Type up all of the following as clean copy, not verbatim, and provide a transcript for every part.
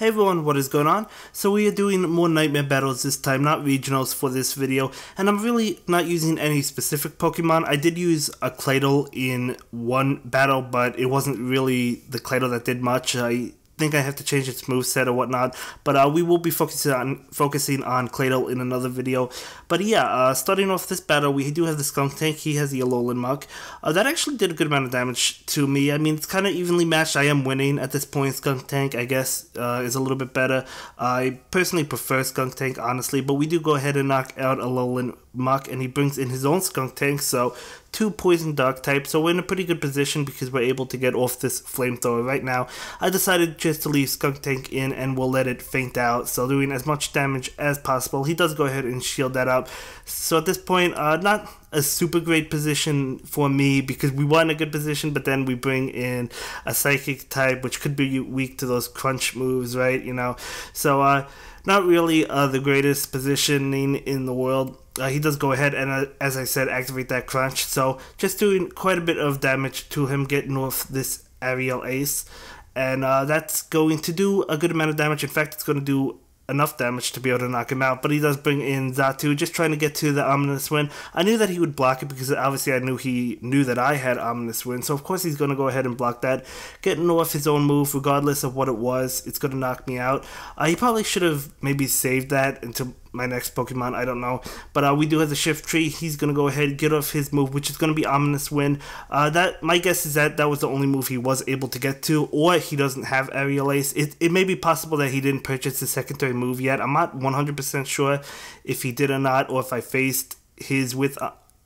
Hey everyone, what is going on? So we are doing more nightmare battles this time, not regionals for this video, and I'm really not using any specific Pokemon. I did use a Claydol in one battle, but it wasn't really the Claydol that did much. I think I have to change its moveset or whatnot, but we will be focusing on Claydol in another video. But yeah, starting off this battle, we do have the Skuntank. He has the Alolan Muck. That actually did a good amount of damage to me. I mean, it's kind of evenly matched. I am winning at this point. Skuntank, I guess, is a little bit better. I personally prefer Skuntank, honestly, but we do go ahead and knock out Alolan Muck, and he brings in his own Skuntank, so 2 Poison Dark type, so we're in a pretty good position because we're able to get off this Flamethrower right now. I decided just to leave Skuntank in and we'll let it faint out, so doing as much damage as possible. He does go ahead and shield that up, so at this point, not a super great position for me because we were in a good position, but then we bring in a Psychic type, which could be weak to those crunch moves, right, you know, so not really the greatest positioning in the world. He does go ahead and, as I said, activate that crunch. So just doing quite a bit of damage to him, getting off this Aerial Ace. And that's going to do a good amount of damage. In fact, it's going to do enough damage to be able to knock him out, but he does bring in Xatu, just trying to get to the Ominous Wind. I knew that he would block it because obviously I knew he knew that I had Ominous Wind, so of course he's going to go ahead and block that, getting off his own move regardless of what it was. It's going to knock me out. He probably should have maybe saved that until my next Pokemon, I don't know, but we do have the Shift Tree. He's going to go ahead and get off his move, which is going to be Ominous Wind. That my guess is that was the only move he was able to get to, or he doesn't have Aerial Ace. It may be possible that he didn't purchase the secondary move yet. I'm not 100% sure if he did or not, or if I faced his with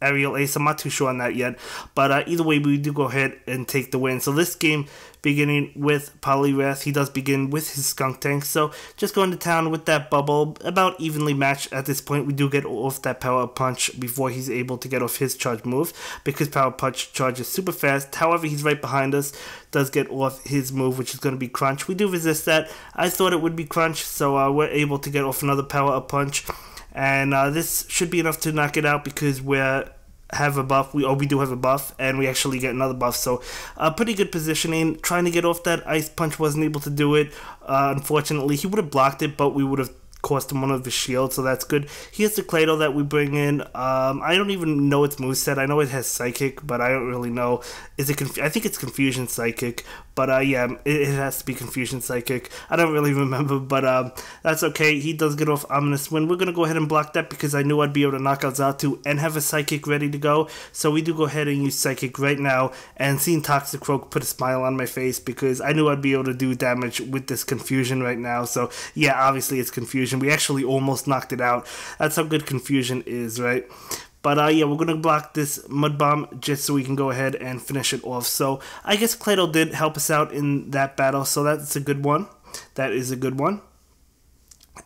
Aerial Ace. I'm not too sure on that yet, but either way, we do go ahead and take the win. So this game, beginning with Poliwrath, he does begin with his Skuntank, so just going to town with that bubble, about evenly matched at this point. We do get off that Power Punch before he's able to get off his charge move, because Power Punch charges super fast. However, he's right behind us, does get off his move, which is going to be Crunch. We do resist that. I thought it would be Crunch, so we're able to get off another Power Punch. And this should be enough to knock it out because we have a buff. We do have a buff, and we actually get another buff. So pretty good positioning. Trying to get off that Ice Punch, wasn't able to do it. Unfortunately, he would have blocked it, but we would have cost him one of his shields, so that's good. Here's the Claydol that we bring in. I don't even know its moveset. I know it has Psychic, but I don't really know. Is it? I think it's Confusion Psychic, but yeah, it has to be Confusion Psychic. I don't really remember, but that's okay. He does get off Ominous Wind. We're gonna go ahead and block that because I knew I'd be able to knock out Xatu and have a Psychic ready to go. So we do go ahead and use Psychic right now, and seeing Toxicroak put a smile on my face because I knew I'd be able to do damage with this Confusion right now. So yeah, obviously it's Confusion. We actually almost knocked it out. That's how good Confusion is, right? But yeah, we're going to block this Mud Bomb just so we can go ahead and finish it off. So I guess Claydol did help us out in that battle, so that's a good one. That is a good one.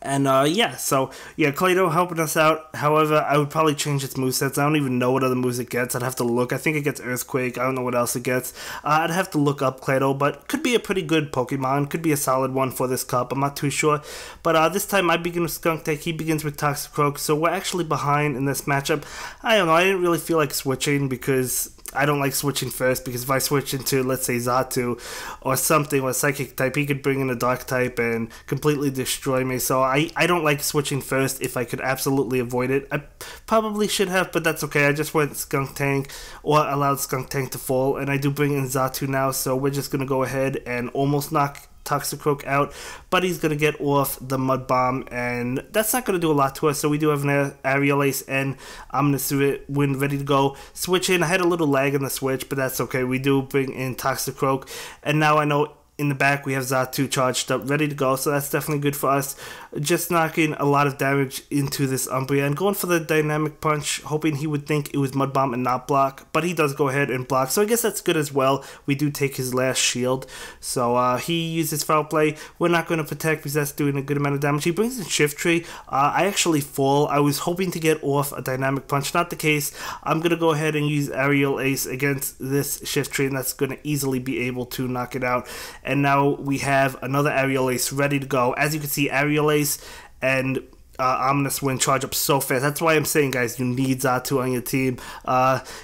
And yeah, so yeah, Claydol helping us out. However, I would probably change its movesets. I don't even know what other moves it gets. I'd have to look. I think it gets Earthquake. I don't know what else it gets. I'd have to look up Claydol, but could be a pretty good Pokemon. Could be a solid one for this cup. I'm not too sure. But this time I begin with Skuntank. He begins with Toxicroak. So we're actually behind in this matchup. I don't know. I didn't really feel like switching because I don't like switching first, because if I switch into, let's say, Xatu or something with Psychic type, he could bring in a Dark type and completely destroy me. So I don't like switching first if I could absolutely avoid it. I probably should have, but that's okay. I just went Skuntank, or allowed Skuntank to fall, and I do bring in Xatu now, so we're just going to go ahead and almost knock Toxicroak out, but he's going to get off the Mud Bomb, and that's not going to do a lot to us. So we do have an Aerial Ace and Ominous Wind ready to go. Switch in. I had a little lag in the switch, but that's okay. We do bring in Toxicroak, and now I know in the back we have Xatu charged up, ready to go, so that's definitely good for us. Just knocking a lot of damage into this Umbreon, and going for the Dynamic Punch, hoping he would think it was Mud Bomb and not block, but he does go ahead and block, so I guess that's good as well. We do take his last shield, so he uses Foul Play. We're not going to protect because that's doing a good amount of damage. He brings in Shift Tree. I actually fall. I was hoping to get off a Dynamic Punch, not the case. I'm going to go ahead and use Aerial Ace against this Shift Tree, and that's going to easily be able to knock it out. And now we have another Aerial Ace ready to go. As you can see, Aerial Ace and Ominous Wind charge up so fast. That's why I'm saying, guys, you need Xatu on your team.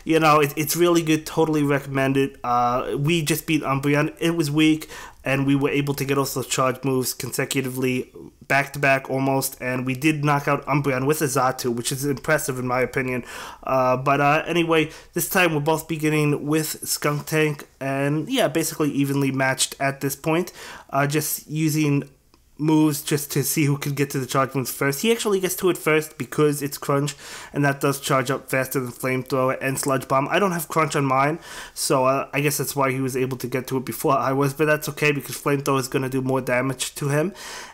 It's really good. Totally recommend it. We just beat Umbreon. It was weak, and we were able to get off those charge moves consecutively, back to back almost, and we did knock out Umbreon with a Xatu, which is impressive in my opinion. Anyway, this time we're both beginning with Skunk Tank, and yeah, basically evenly matched at this point. Just using moves just to see who could get to the charge moves first. He actually gets to it first because it's Crunch, and that does charge up faster than Flamethrower and Sludge Bomb. I don't have Crunch on mine, so I guess that's why he was able to get to it before I was, but that's okay because Flamethrower is going to do more damage to him,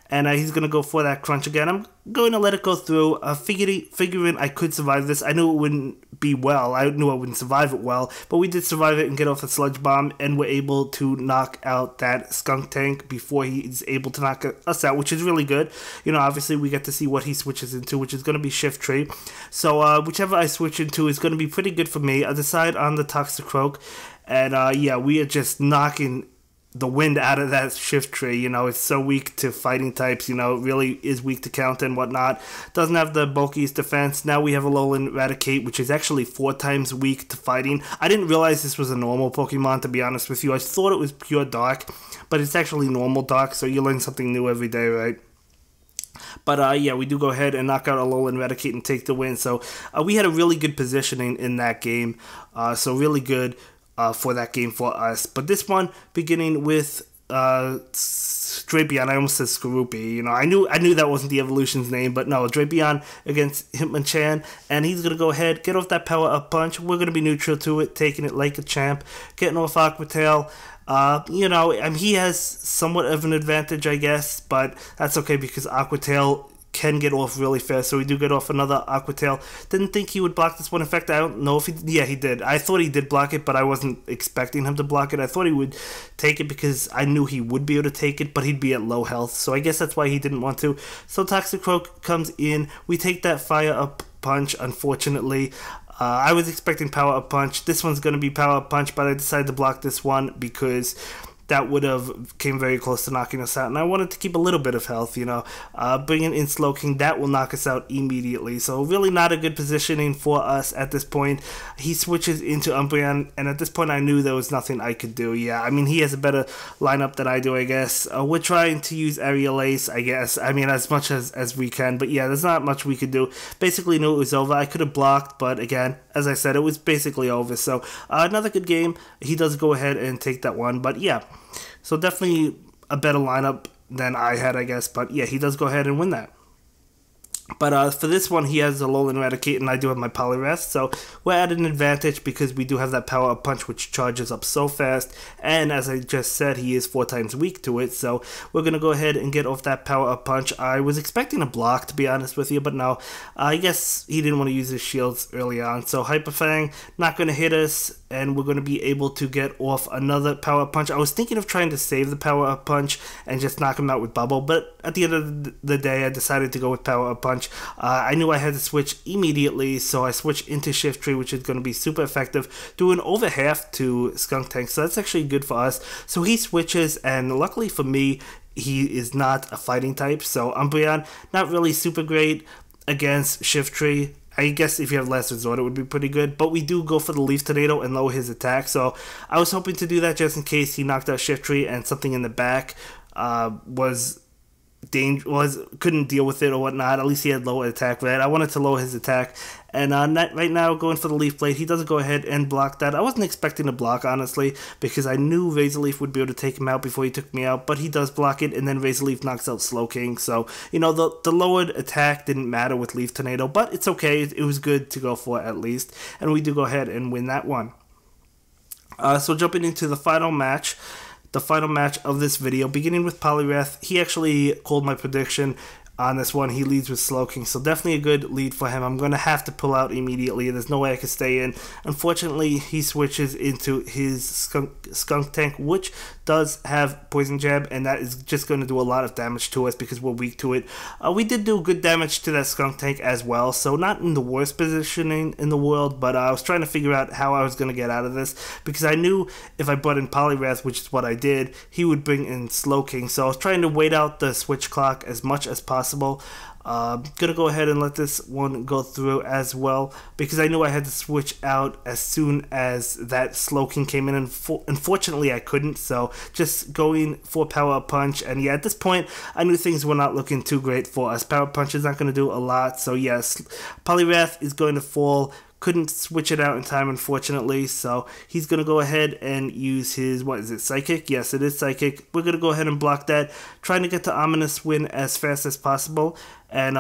and he's going to go for that Crunch again. I'm going to let it go through, figuring I could survive this. I knew it wouldn't be well. I knew I wouldn't survive it well, but we did survive it and get off a Sludge Bomb, and we're able to knock out that Skunk Tank before he's able to knock us out, which is really good. Obviously we get to see what he switches into, which is going to be Shiftry. So whichever I switch into is going to be pretty good for me. I decide on the Toxicroak, and yeah, we are just knocking the wind out of that Shiftry. It's so weak to fighting types, really is weak to counter and whatnot. Doesn't have the bulkiest defense. Now we have a Alolan Raticate, which is actually 4 times weak to fighting. I didn't realize this was a normal Pokemon, to be honest with you. I thought it was pure Dark, but it's actually normal Dark, so you learn something new every day, right? But yeah, we do go ahead and knock out Alolan Raticate and take the win. So we had a really good positioning in that game, so really good for that game for us. But this one, beginning with Drapion, I almost said Skorupi. I knew that wasn't the evolution's name, but no, Drapion against Hitmonchan, and he's gonna go ahead, get off that power up punch. We're gonna be neutral to it, taking it like a champ, getting off Aqua Tail. He has somewhat of an advantage, I guess, but that's okay because Aqua Tail can get off really fast, so we do get off another Aqua Tail. Didn't think he would block this one. In fact, I don't know if he did. I thought he did block it, but I wasn't expecting him to block it. I thought he would take it because I knew he would be able to take it, but he'd be at low health, so I guess that's why he didn't want to. So Toxicroak comes in. We take that Fire Up Punch, unfortunately. I was expecting Power Up Punch. This one's going to be Power Up Punch, but I decided to block this one because that would have came very close to knocking us out, and I wanted to keep a little bit of health, bringing in Slowking, that will knock us out immediately, so really not a good positioning for us at this point. He switches into Umbreon, and at this point I knew there was nothing I could do. Yeah, I mean, he has a better lineup than I do, I guess. We're trying to use Aerial Ace, I guess, I mean, as much as we can, but yeah, there's not much we could do. Basically knew it was over. I could have blocked, but again, as I said, it was basically over, so another good game. He does go ahead and take that one, but yeah, so definitely a better lineup than I had, I guess. But yeah, he does go ahead and win that. But for this one, he has a Alolan Raticate, and I do have my Poliwrath, so we're at an advantage because we do have that Power Up Punch, which charges up so fast, and as I just said, he is 4 times weak to it, so we're going to go ahead and get off that Power Up Punch. I was expecting a block, to be honest with you, but no, I guess he didn't want to use his shields early on, so Hyper Fang, not going to hit us, and we're going to be able to get off another Power Up Punch. I was thinking of trying to save the Power Up Punch and just knock him out with Bubble, but at the end of the day, I decided to go with Power Up Punch. I knew I had to switch immediately, so I switched into Shiftry, which is going to be super effective, doing over half to Skunk Tank, so that's actually good for us. So he switches, and luckily for me, he is not a fighting type, so Umbreon, not really super great against Shiftry. I guess if you have Last Resort, it would be pretty good, but we do go for the Leaf Tornado and lower his attack, so I was hoping to do that just in case he knocked out Shiftry and something in the back couldn't deal with it or whatnot. At least he had low attack, right? I wanted to lower his attack, and right now going for the Leaf Blade. He doesn't go ahead and block that. I wasn't expecting to block, honestly, because I knew Razor Leaf would be able to take him out before he took me out, but he does block it, and then Razor Leaf knocks out Slowking, so the lowered attack didn't matter with Leaf Tornado, but it's okay. It was good to go for at least, and we do go ahead and win that one. So jumping into the final match of this video, beginning with Poliwrath. He actually called my prediction on this one. He leads with Slowking, so definitely a good lead for him. I'm going to have to pull out immediately. There's no way I can stay in. Unfortunately, he switches into his Skunk Tank, which does have Poison Jab, and that is just going to do a lot of damage to us because we're weak to it. We did do good damage to that Skunk Tank as well, so not in the worst positioning in the world, but I was trying to figure out how I was going to get out of this because I knew if I brought in Poliwrath, which is what I did, he would bring in Slowking, so I was trying to wait out the switch clock as much as possible. Gonna go ahead and let this one go through as well, because I knew I had to switch out as soon as that Slowking came in, and unfortunately I couldn't, so just going for Power Punch. And yeah, at this point I knew things were not looking too great for us. Power Punch is not going to do a lot, so yes, Poliwrath is going to fall. Couldn't switch it out in time, unfortunately, so he's going to go ahead and use his, what is it, Psychic? Yes, it is Psychic. We're going to go ahead and block that, trying to get the Ominous Wind as fast as possible. And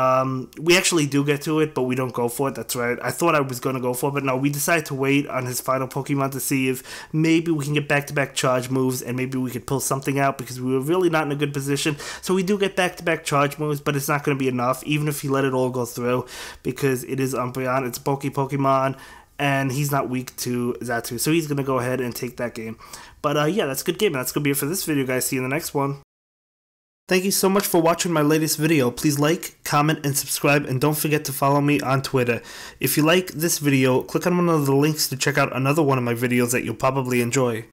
we actually do get to it, but we don't go for it. That's right. I thought I was going to go for it, but no, we decided to wait on his final Pokemon to see if maybe we can get back-to-back charge moves, and maybe we could pull something out, because we were really not in a good position. So we do get back-to-back charge moves, but it's not going to be enough, even if he let it all go through, because it is Umbreon, it's a Pokemon, and he's not weak to Xatu, so he's going to go ahead and take that game. But yeah, that's a good game, and that's going to be it for this video, guys. See you in the next one. Thank you so much for watching my latest video. Please like, comment, and subscribe, and don't forget to follow me on Twitter. If you like this video, click on one of the links to check out another one of my videos that you'll probably enjoy.